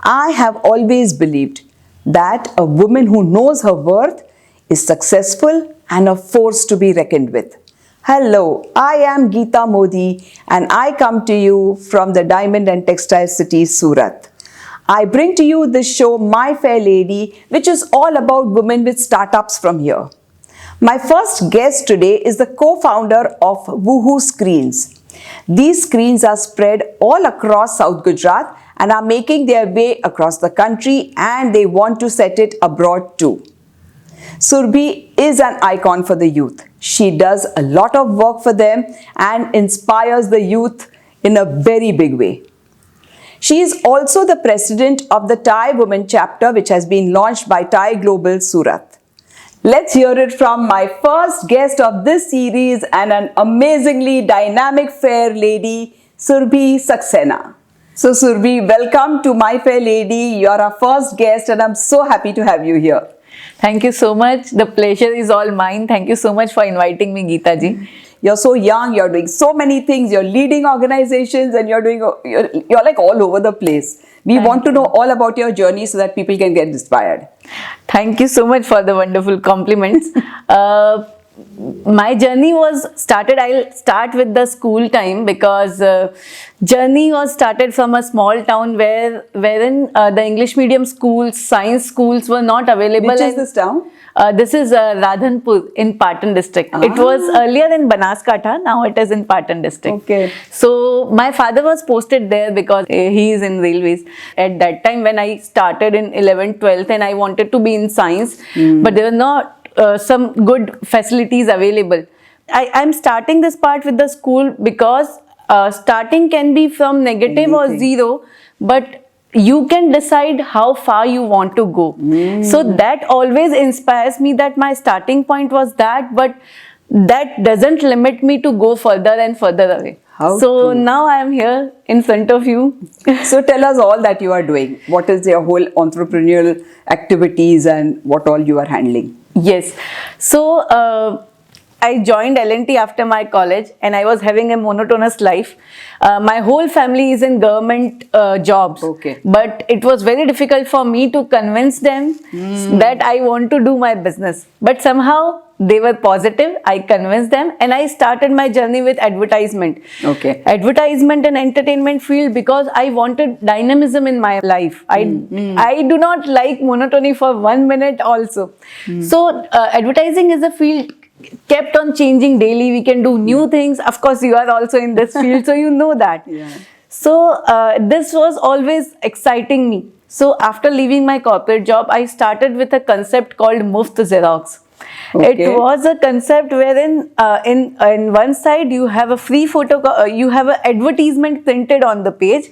I have always believed that a woman who knows her worth is successful and a force to be reckoned with. Hello, I am Geeta Modi and I come to you from the Diamond and Textile City, Surat. I bring to you this show, My Fair Lady, which is all about women with startups from here. My first guest today is the co-founder of Woohoo Screens. These screens are spread all across South Gujarat and are making their way across the country, and they want to set it abroad too. Surbhi is an icon for the youth. She does a lot of work for them and inspires the youth in a very big way. She is also the president of the Thai Women chapter, which has been launched by Thai Global Surat. Let's hear it from my first guest of this series and an amazingly dynamic fair lady, Surbhi Saxena. So Surbhi, welcome to My Fair Lady. You're our first guest and I'm so happy to have you here. Thank you so much. The pleasure is all mine. Thank you so much for inviting me, Geeta ji. You're so young, you're doing so many things, you're leading organizations and you're like all over the place. We want to know all about your journey so that people can get inspired. Thank you so much for the wonderful compliments. My journey was started, I'll start with the school time because journey was started from a small town wherein the English medium schools, science schools were not available. Which is this town? This is Radhanpur in Patan district. It was earlier in Banaskantha, now it is in Patan district. Okay. So my father was posted there because he is in railways. At that time when I started in 11th, 12th and I wanted to be in science, but there were not some good facilities available. I'm starting this part with the school because starting can be from negative or zero, but you can decide how far you want to go. So that always inspires me that my starting point was that, but that doesn't limit me to go further and further away. Now I am here in front of you. So tell us all that you are doing. What is your whole entrepreneurial activities and what all you are handling? Yes. So I joined L&T after my college and I was having a monotonous life. My whole family is in government jobs. Okay. But it was very difficult for me to convince them that I want to do my business. But somehow they were positive. I convinced them and I started my journey with advertisement. Okay. Advertisement and entertainment field because I wanted dynamism in my life. I do not like monotony for 1 minute also. So advertising is a field kept on changing daily. We can do new things. Of course, you are also in this field, so you know that. Yeah. So this was always exciting me. So after leaving my corporate job, I started with a concept called Muft Xerox. Okay. It was a concept wherein in one side you have a free photo, you have an advertisement printed on the page,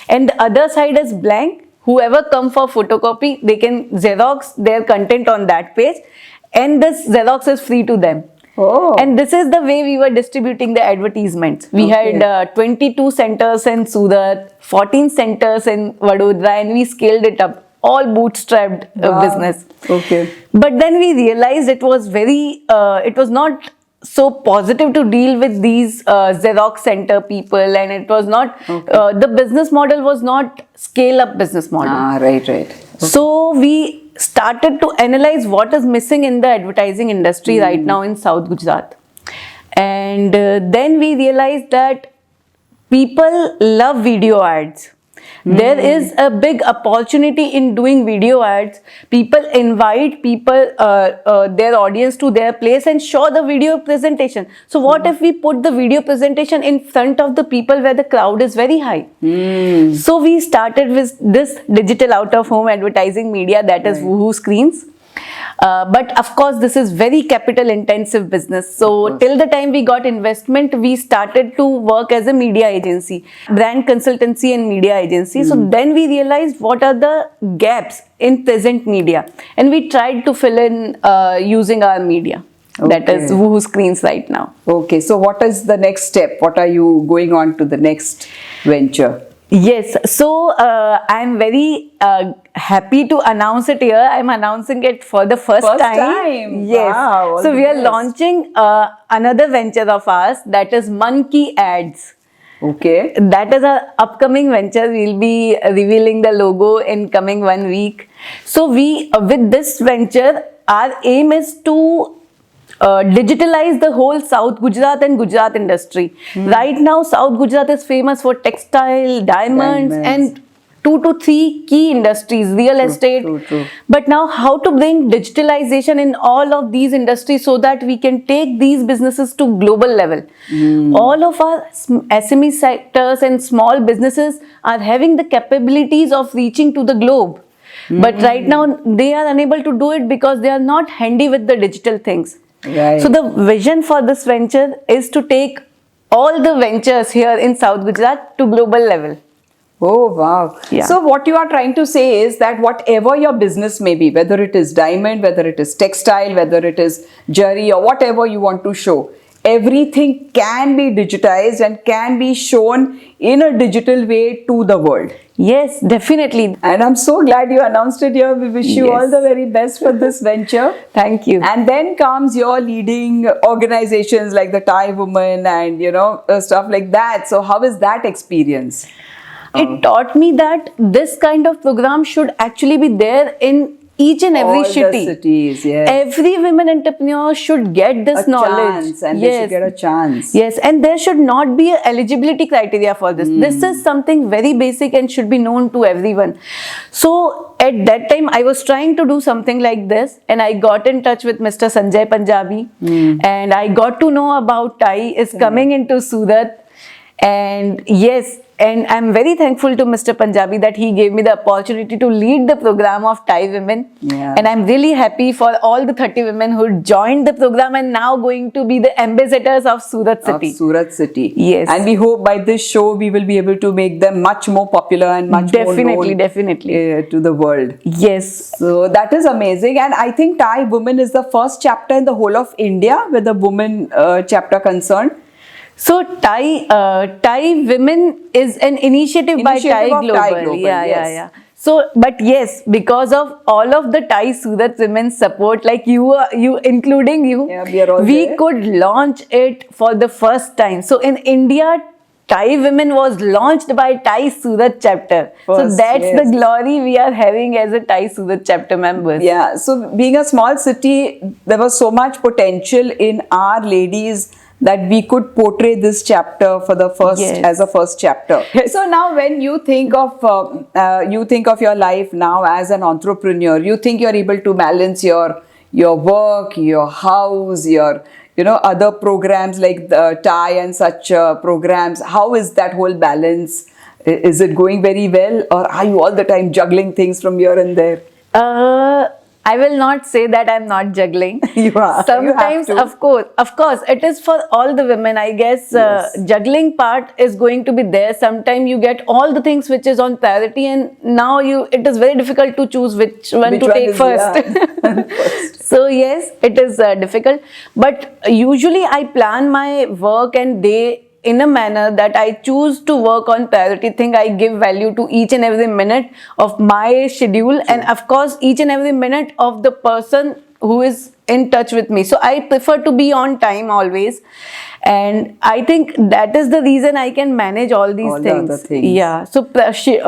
and the other side is blank. Whoever come for photocopy, they can Xerox their content on that page, and this Xerox is free to them. Oh. And this is the way we were distributing the advertisements. We had 22 centers in Surat, 14 centers in Vadodara, and we scaled it up. All bootstrapped business. Okay. But then we realized it was it was not so positive to deal with these Xerox center people, and it was not, the business model was not scale up business model. Right. Okay. So we started to analyze what is missing in the advertising industry right now in South Gujarat. And then we realized that people love video ads. There is a big opportunity in doing video ads. People invite their audience to their place and show the video presentation. So what if we put the video presentation in front of the people where the crowd is very high? So we started with this digital out of home advertising media, that is Woohoo Screens. But of course, this is very capital intensive business. So till the time we got investment, we started to work as a media agency, brand consultancy and media agency. So then we realized what are the gaps in present media, and we tried to fill in using our media. That is Woohoo Screens right now. Okay, so what is the next step? What are you going on to the next venture? Yes, so I'm very happy to announce it here. I'm announcing it for the first time. Yes. Wow, so we are launching another venture of ours, that is Monkey Ads. Okay. That is our upcoming venture. We'll be revealing the logo in coming 1 week. So we, with this venture, our aim is to digitalize the whole South Gujarat and Gujarat industry. Right now, South Gujarat is famous for textile, diamonds, and 2 to 3 key industries, real estate. True. But now, how to bring digitalization in all of these industries so that we can take these businesses to global level. All of our SME sectors and small businesses are having the capabilities of reaching to the globe. But right now, they are unable to do it because they are not handy with the digital things. Right. So the vision for this venture is to take all the ventures here in South Gujarat to global level. Oh, wow. Yeah. So what you are trying to say is that whatever your business may be, whether it is diamond, whether it is textile, whether it is jewelry or whatever you want to show, everything can be digitized and can be shown in a digital way to the world. Yes, definitely. And I'm so glad you announced it here. We wish you Yes. all the very best for this venture. Thank you. And then comes your leading organizations like the Thai Women and, stuff like that. So how is that experience? It taught me that this kind of program should actually be there in each and every All city. the cities, yes. Every women entrepreneur should get this A knowledge. chance, and they should get a chance. Yes, and there should not be an eligibility criteria for this. This is something very basic and should be known to everyone. So at that time, I was trying to do something like this, and I got in touch with Mr. Sanjay Punjabi, and I got to know about Thai is coming into Surat. And yes, and I'm very thankful to Mr. Punjabi that he gave me the opportunity to lead the program of Thai women. Yeah. And I'm really happy for all the 30 women who joined the program and now going to be the ambassadors of Surat City. Of Surat City. Yes. And we hope by this show we will be able to make them much more popular and much more known Definitely. To the world. Yes. So that is amazing. And I think Thai Women is the first chapter in the whole of India with the women chapter concerned. So Thai Women is an initiative by Thai of Global. Thai Global, yes. Yeah. So, but yes, because of all of the Thai Surat women support, like you including you, Yeah, we are all we there. could launch it for the first time. So in India, Thai Women was launched by Thai Surat chapter. So First, that's yes. the glory we are having as a Thai Surat chapter members. Yeah, so being a small city, there was so much potential in our ladies that we could portray this chapter for the first Yes. as a first chapter. So now, when you think of your life now as an entrepreneur, you think you're able to balance your work, your house, your other programs like the Thai and such programs. How is that whole balance? Is it going very well, or are you all the time juggling things from here and there? I will not say that I'm not juggling. You are. Sometimes, You have to. of course, it is for all the women. I guess Yes. juggling part is going to be there. Sometimes you get all the things which is on priority, and now it is very difficult to choose which one to take is- first. yeah. First. So yes, it is difficult. But usually I plan my work and day in a manner that I choose to work on priority thing. I give value to each and every minute of my schedule, and of course each and every minute of the person who is in touch with me. So I prefer to be on time always, and I think that is the reason I can manage all these All the things. other things. Yeah. So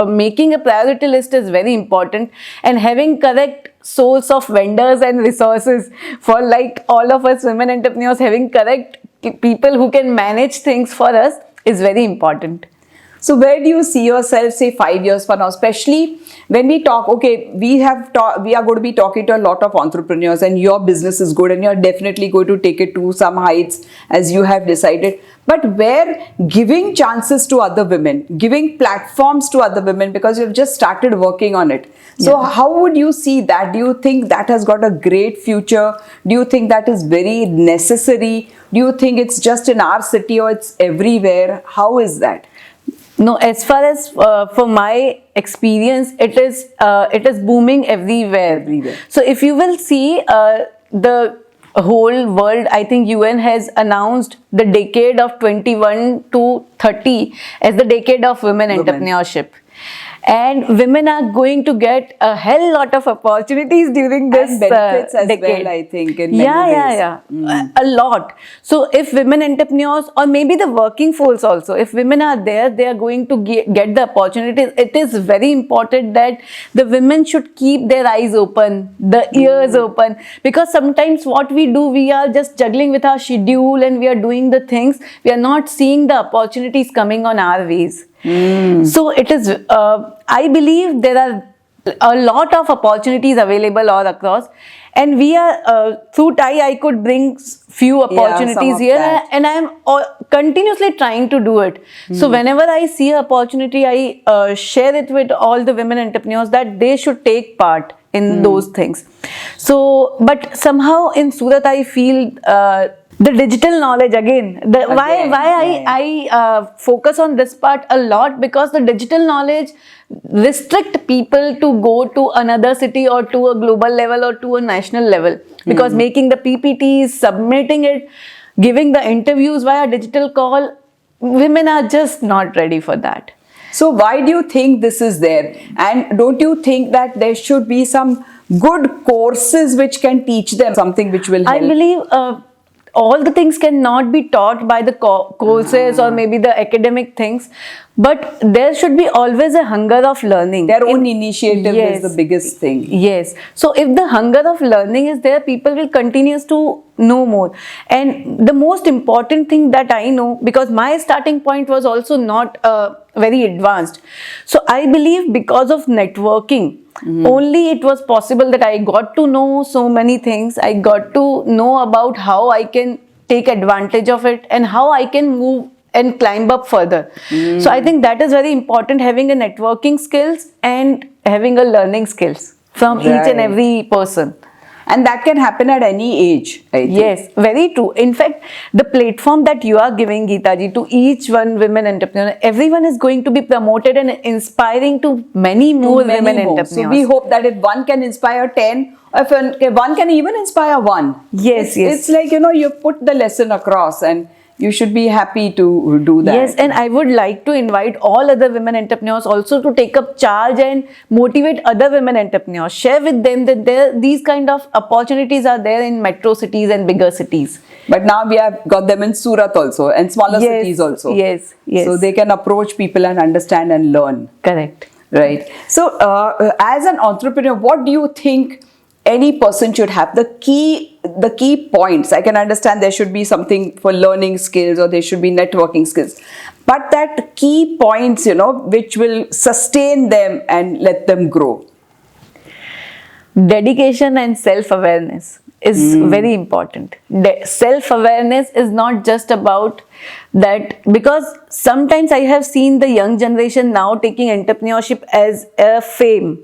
making a priority list is very important, and having correct source of vendors and resources for like all of us women entrepreneurs, having correct people who can manage things for us is very important. So where do you see yourself, say 5 years from now, especially when we talk, okay, we are going to be talking to a lot of entrepreneurs, and your business is good and you're definitely going to take it to some heights as you have decided. But where giving chances to other women, giving platforms to other women, because you've just started working on it. So how would you see that? Do you think that has got a great future? Do you think that is very necessary? Do you think it's just in our city or it's everywhere? How is that? No, as far as for my experience, it is booming everywhere. Everywhere. So if you will see the whole world, I think UN has announced the decade of 21 to 30 as the decade of women entrepreneurship. and women are going to get a hell lot of opportunities during this And benefits as decade. well, I think, in many ways. A lot. So if women entrepreneurs, or maybe the working force also, if women are there, they are going to get the opportunities. It is very important that the women should keep their eyes open, the ears open, because sometimes what we do, we are just juggling with our schedule and we are doing the things, we are not seeing the opportunities coming on our ways. So it is, I believe there are a lot of opportunities available all across, and we are through TIE I could bring few opportunities of here, that. and I am continuously trying to do it. So whenever I see an opportunity, I share it with all the women entrepreneurs that they should take part in those things. So, but somehow in Surat, I feel the digital knowledge again. I focus on this part a lot, because the digital knowledge restrict people to go to another city or to a global level or to a national level, because making the PPTs, submitting it, giving the interviews via digital call, women are just not ready for that. So why do you think this is there? And don't you think that there should be some good courses which can teach them something which will help? I believe all the things cannot be taught by the courses or maybe the academic things, but there should be always a hunger of learning. Their own initiative is the biggest thing. Yes. So if the hunger of learning is there, people will continue to know more. And the most important thing that I know, because my starting point was also not very advanced. So I believe because of networking, only it was possible that I got to know so many things. I got to know about how I can take advantage of it and how I can move and climb up further. So I think that is very important, having a networking skills and having a learning skills from each and every person. And that can happen at any age, I think. Yes, very true. In fact, the platform that you are giving, Geeta ji, to each one women entrepreneur, everyone is going to be promoted and inspiring to many more women entrepreneurs. So we hope that if one can inspire 10, or if one can even inspire one. Yes, It's like, you put the lesson across, and you should be happy to do that. Yes, and I would like to invite all other women entrepreneurs also to take up charge and motivate other women entrepreneurs. Share with them that these kind of opportunities are there in metro cities and bigger cities. But now we have got them in Surat also and smaller cities also. Yes. So they can approach people and understand and learn. Correct. Right. So as an entrepreneur, what do you think any person should have? The key points. I can understand there should be something for learning skills, or there should be networking skills. But that key points, which will sustain them and let them grow. Dedication and self-awareness is very important. Self-awareness is not just about that, because sometimes I have seen the young generation now taking entrepreneurship as a fame.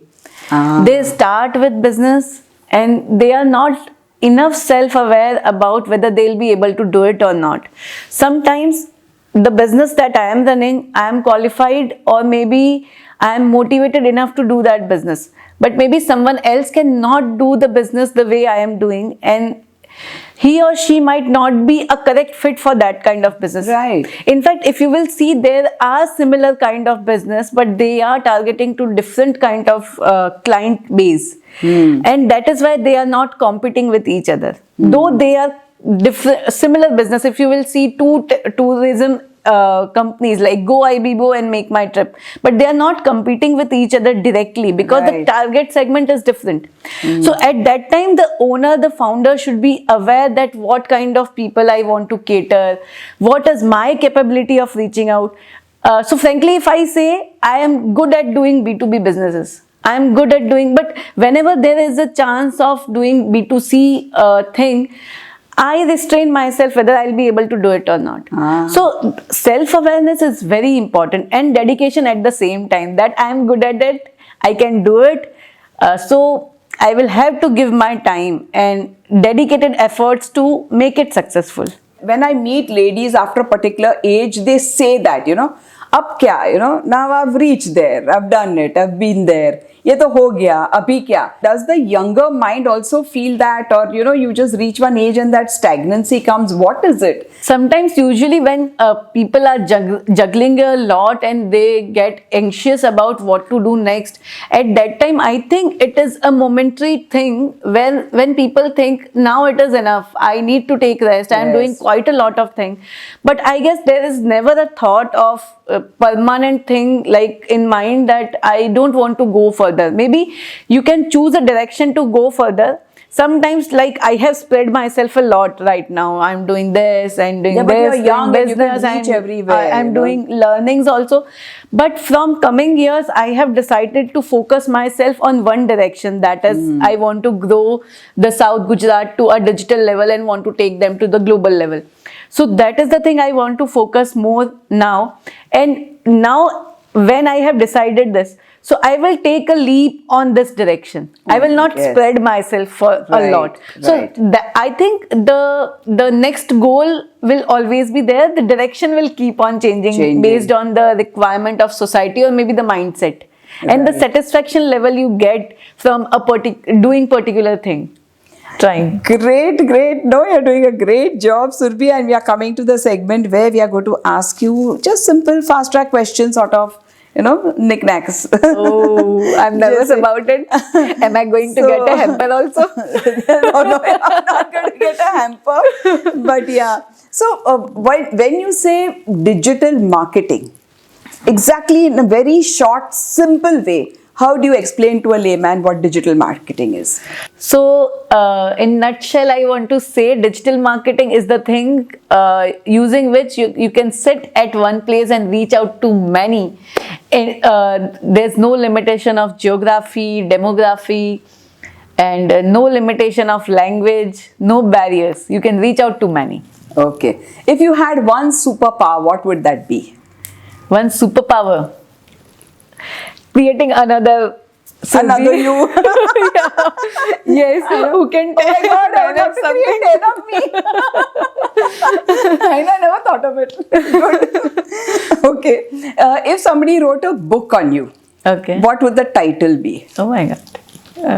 They start with business and they are not enough self-aware about whether they'll be able to do it or not. Sometimes the business that I am running, I am qualified, or maybe I am motivated enough to do that business. But maybe someone else cannot do the business the way I am doing, and he or she might not be a correct fit for that kind of business. Right. In fact, if you will see, there are similar kind of business, but they are targeting to different kind of client base. And that is why they are not competing with each other. Though they are similar business. If you will see two tourism companies like GoIbibo and Make My Trip, but they are not competing with each other directly, because the target segment is different. So at that time, the owner, the founder should be aware that what kind of people I want to cater, what is my capability of reaching out. So frankly, if I say I am good at doing B2B businesses, I am good at doing, but whenever there is a chance of doing B2C thing, I restrain myself whether I'll be able to do it or not. So self-awareness is very important, and dedication at the same time, that I am good at it, I can do it. So I will have to give my time and dedicated efforts to make it successful. When I meet ladies after a particular age, they say that, अब क्या, now I've reached there, I've done it, I've been there, ये तो हो गया, अभी क्या? Does the younger mind also feel that, or you just reach one age and that stagnancy comes? What is it? Sometimes, usually, when people are juggling a lot and they get anxious about what to do next, at that time, I think it is a momentary thing when people think, now it is enough, I need to take rest, I am doing Yes. quite a lot of things. But I guess there is never a thought of a permanent thing like in mind that I don't want to go further. Maybe you can choose a direction to go further. Sometimes, like, I have spread myself a lot right now. I'm doing this and doing Yeah, but this. you're young doing and you can business, reach everywhere, I'm doing learnings also. But from coming years, I have decided to focus myself on one direction. That is, I want to grow the South Gujarat to a digital level and want to take them to the global level. So that is the thing I want to focus more now. And now, when I have decided this, so I will take a leap on this direction. I will not Yes. spread myself for a Right, lot. So right. I think the next goal will always be there. The direction will keep on changing based on the requirement of society or maybe the mindset and the Right. satisfaction level you get from doing particular thing. Trying. Great, great. No, you're doing a great job, Surbhi. And we are coming to the segment where we are going to ask you just simple fast track questions, sort of, knickknacks. Oh, I'm nervous Just- about it. Am I going to get a hamper also? No, I'm not going to get a hamper. But yeah. So, when you say digital marketing, exactly in a very short, simple way, how do you explain to a layman what digital marketing is? So, in nutshell, I want to say digital marketing is the thing using which you can sit at one place and reach out to many. And, there's no limitation of geography, demography, and no limitation of language, no barriers. You can reach out to many. Okay. If you had one superpower, what would that be? One superpower. Creating another Surbhi. Another you. Yes, who can tell? Oh my God, I would ten have of to something. create 10 of me. I never thought of it. Good. Okay. If somebody wrote a book on you, Okay. what would the title be? Oh my God.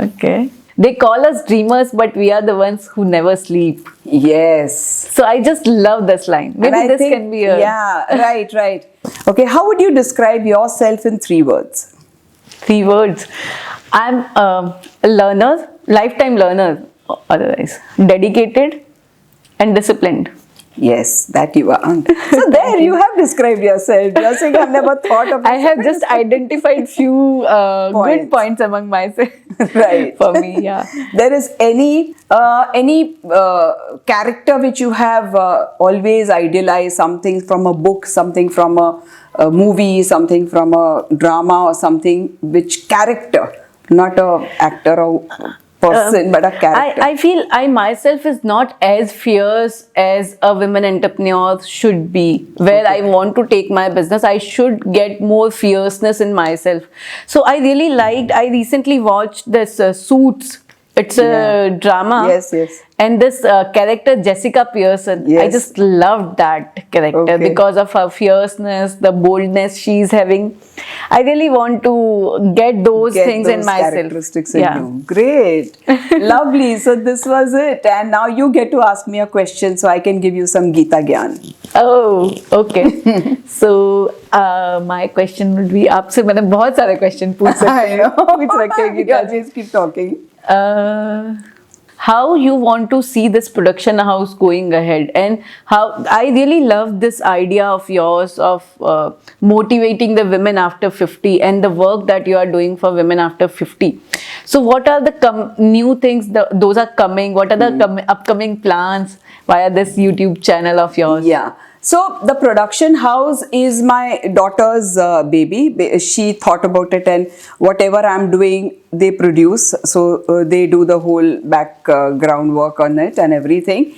Okay. They call us dreamers, but we are the ones who never sleep. Yes. So I just love this line. Maybe And I this think- can be a Yeah, right. Okay, how would you describe yourself in 3 words? 3 words. I'm a learner, lifetime learner, otherwise dedicated and disciplined. Yes, that you are. So there you have described yourself. You're saying I've never thought of I have just identified few good points among myself. Right. For me, yeah. There is any character which you have always idealized, something from a book, something from a movie, something from a drama or something, which character, not a actor or person, but a character. I feel I myself is not as fierce as a women entrepreneur should be. Where I want to take my business, I should get more fierceness in myself. So I really liked, I recently watched this Suits. It's a drama. Yes. And this character, Jessica Pearson, I Yes. just loved that character Okay. because of her fierceness, the boldness she's having. I really want to get those things in those myself. characteristics in you. Great. Lovely. So this was it. And now you get to ask me a question so I can give you some Gita Gyan. Oh, okay. So my question would be, आपसे मैंने बहुत सारे question पूछ सकते I हैं. know. पूछ सकते हैं Gita Yeah, ji. just keep talking. How you want to see this production house going ahead, and how I really love this idea of yours of motivating the women after 50 and the work that you are doing for women after 50. So what are the new things those are coming? What are the upcoming plans via this YouTube channel of yours? Yeah. So the production house is my daughter's baby. She thought about it, and whatever I'm doing, they produce. So they do the whole background work on it and everything.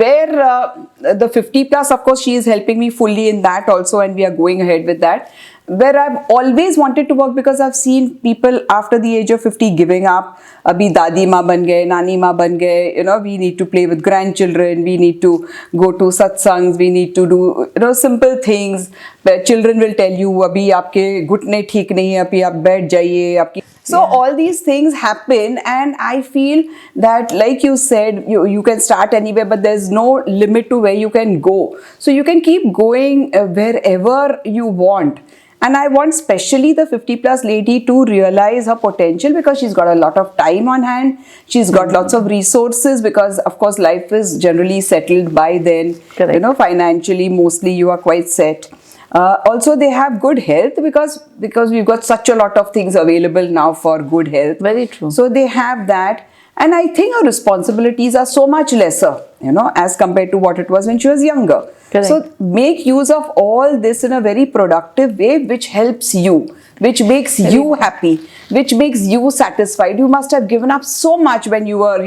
Where the 50 plus, of course, she is helping me fully in that also, and we are going ahead with that. where I've always wanted to work because I've seen people after the age of 50 giving up. Abhi dadi ma ban gaye, nani ma ban gaye, we need to play with grandchildren, we need to go to satsangs, we need to do, simple things where children will tell you, abhi aapke ghutne theek nahi hai, abhi aap baith jaiye, aapki. So all these things happen, and I feel that, like you said, you can start anywhere, but there's no limit to where you can go. So you can keep going wherever you want. And I want especially the 50 plus lady to realize her potential, because she's got a lot of time on hand. She's got lots of resources, because of course life is generally settled by then. Correct. Financially, mostly you are quite set. Also, they have good health, because we've got such a lot of things available now for good health. Very true. So they have that. And I think her responsibilities are so much lesser, as compared to what it was when she was younger. Correct. So make use of all this in a very productive way, which helps you, which makes you happy, which makes you satisfied. You must have given up so much when you were,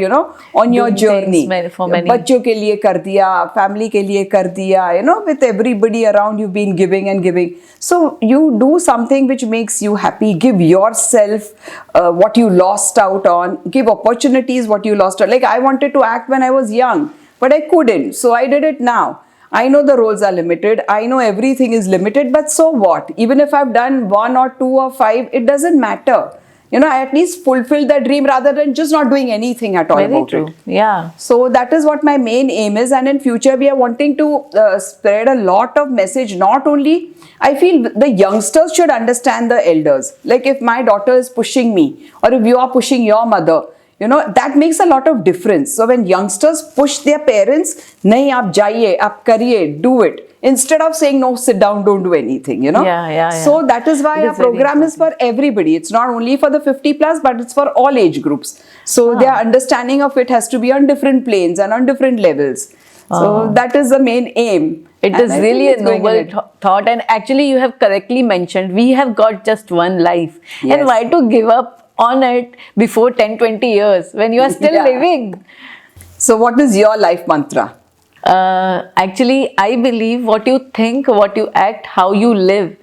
on your Doing journey. things for many. Bachcho ke liye kar diya, family ke liye kar diya, with everybody around you've been giving and giving. So you do something which makes you happy. Give yourself what you lost out on. Give opportunities what you lost out. Like I wanted to act when I was young, but I couldn't. So I did it now. I know the roles are limited. I know everything is limited, but so what? Even if I've done 1 or 2 or 5, it doesn't matter. I at least fulfilled that dream rather than just not doing anything at all Very about true. it. Yeah. So that is what my main aim is. And in future, we are wanting to spread a lot of message. Not only, I feel the youngsters should understand the elders. Like if my daughter is pushing me, or if you are pushing your mother, that makes a lot of difference. So when youngsters push their parents, nahi aap jaiye, aap kariye, do it. Instead of saying, no, sit down, don't do anything, Yeah. So that is why It our is very program is for everybody. It's not only for the 50 plus, but it's for all age groups. So their understanding of it has to be on different planes and on different levels. So that is the main aim. It And is I really think a it's going noble ahead. thought, and actually you have correctly mentioned we have got just one life. Yes. And why to give up on it before 10-20 years when you are still Yeah. living? So what is your life mantra? Actually, I believe what you think, what you act, how you live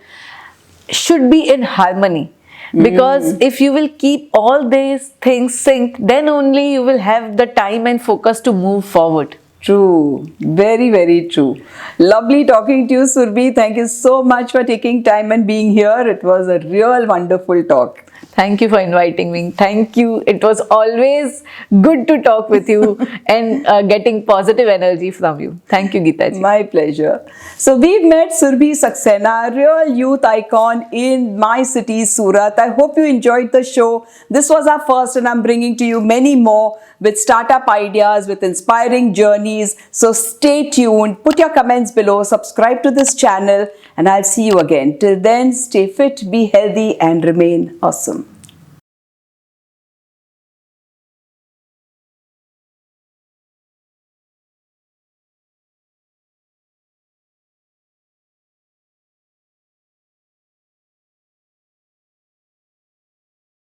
should be in harmony. Because if you will keep all these things synced, then only you will have the time and focus to move forward. True. Very, very true. Lovely talking to you, Surbhi. Thank you so much for taking time and being here. It was a real wonderful talk. Thank you for inviting me. Thank you. It was always good to talk with you and getting positive energy from you. Thank you, Geeta ji. My pleasure. So we've met Surbhi Saxena, a real youth icon in my city, Surat. I hope you enjoyed the show. This was our first, and I'm bringing to you many more with startup ideas, with inspiring journeys. So stay tuned. Put your comments below. Subscribe to this channel, and I'll see you again. Till then, stay fit, be healthy, and remain awesome.